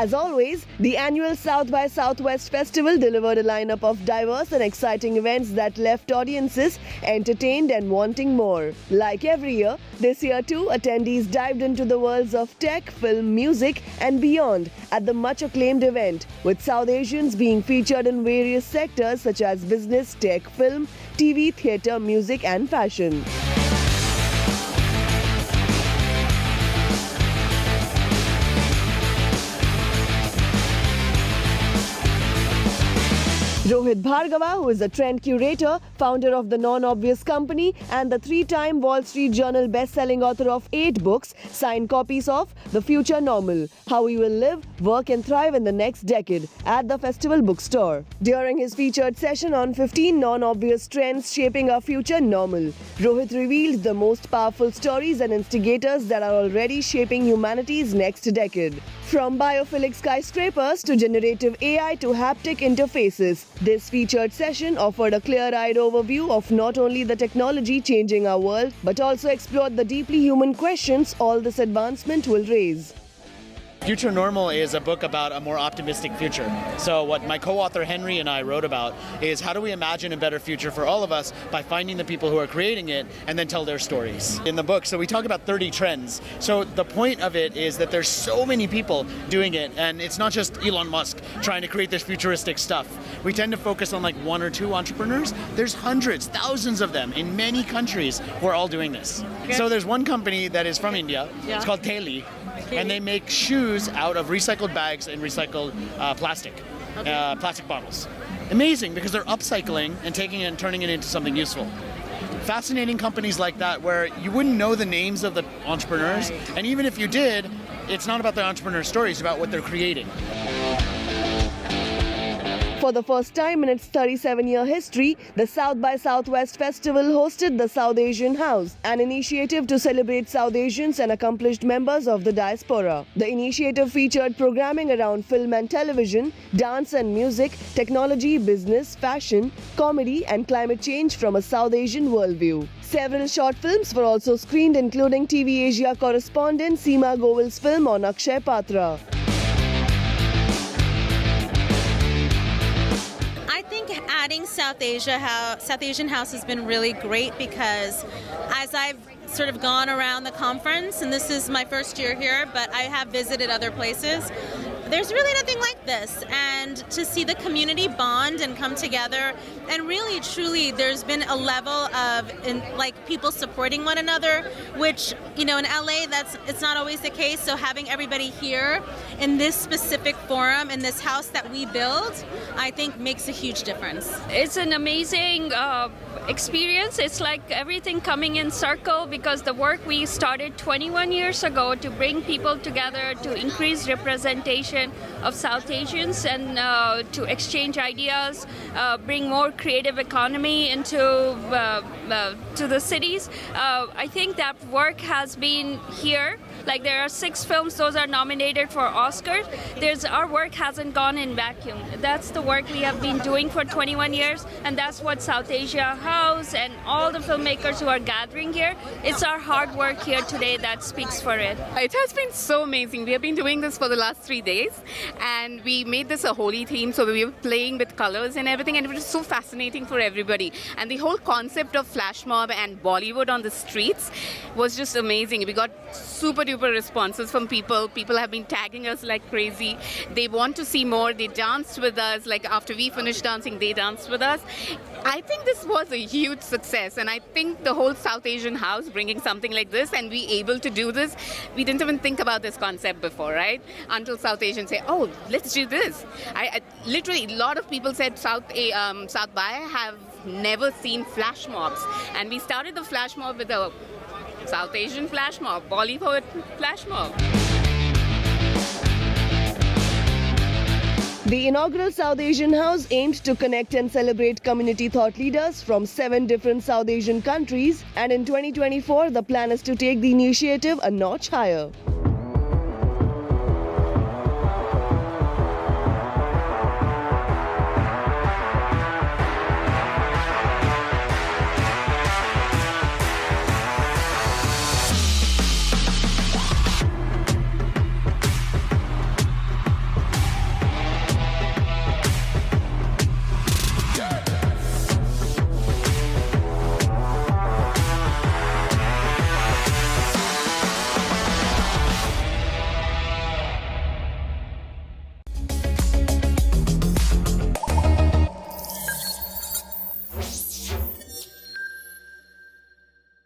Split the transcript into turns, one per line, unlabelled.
As always, the annual South by Southwest Festival delivered a lineup of diverse and exciting events that left audiences entertained and wanting more. Like every year, this year too, attendees dived into the worlds of tech, film, music, and beyond at the much acclaimed event, with South Asians being featured in various sectors such as business, tech, film, TV, theatre, music, and fashion. Rohit Bhargava, who is a trend curator, founder of the Non-Obvious Company, and the three-time Wall Street Journal best-selling author of 8 books, signed copies of The Future Normal: How We Will Live, Work and Thrive in the Next Decade at the Festival Bookstore. During his featured session on 15 non-obvious trends shaping our future normal, Rohit revealed the most powerful stories and instigators that are already shaping humanity's next decade. From biophilic skyscrapers to generative AI to haptic interfaces, this featured session offered a clear-eyed overview of not only the technology changing our world, but also explored the deeply human questions all this advancement will raise.
Future Normal is a book about a more optimistic future. So what my co-author Henry and I wrote about is how do we imagine a better future for all of us by finding the people who are creating it and then tell their stories in the book. So we talk about 30 trends. So the point of it is that there's so many people doing it, and it's not just Elon Musk trying to create this futuristic stuff. We tend to focus on like 1 or 2 entrepreneurs. There's hundreds, thousands of them in many countries who are all doing this. Okay. So there's one company that is from India. Yeah. It's called Theli. And they make shoes out of recycled bags and recycled plastic bottles. Amazing, because they're upcycling and taking it and turning it into something useful. Fascinating companies like that where you wouldn't know the names of the entrepreneurs, and even if you did, it's not about the entrepreneur story, it's about what they're creating.
For the first time in its 37-year history, the South by Southwest Festival hosted the South Asian House, an initiative to celebrate South Asians and accomplished members of the diaspora. The initiative featured programming around film and television, dance and music, technology, business, fashion, comedy, and climate change from a South Asian worldview. Several short films were also screened, including TV Asia correspondent Seema Govil's film on Akshay Patra.
Adding South Asian House has been really great because as I've sort of gone around the conference, and this is my first year here, but I have visited other places, there's really nothing like this. And to see the community bond and come together, and really, truly, there's been a level of people supporting one another, which, in LA, it's not always the case. So having everybody here in this specific forum, in this house that we build, I think makes a huge difference.
It's an amazing experience. It's like everything coming in circle, because the work we started 21 years ago to bring people together, to increase representation of South Asians and to exchange ideas, bring more creative economy into to the cities. I think that work has been here. Like there are 6 films, those are nominated for Oscars. Our work hasn't gone in vacuum. That's the work we have been doing for 21 years, and that's what South Asia House and all the filmmakers who are gathering here, it's our hard work here today that speaks for it.
It has been so amazing. We have been doing this for the last 3 days, and we made this a holy theme, so we were playing with colors and everything, and it was so fascinating for everybody. And the whole concept of flash mob and Bollywood on the streets was just amazing. We got super duper responses from people. People have been tagging us like crazy. They want to see more. They danced with us. Like after we finished dancing, they danced with us. I think this was a huge success, and I think the whole South Asian House bringing something like this and we able to do this, we didn't even think about this concept before, right? Until South Asians say, oh, let's do this. I literally, a lot of people said South by have never seen flash mobs, and we started the flash mob with a South Asian flash mob, Bollywood flash mob.
The inaugural South Asian House aimed to connect and celebrate community thought leaders from 7 different South Asian countries, and in 2024, the plan is to take the initiative a notch higher.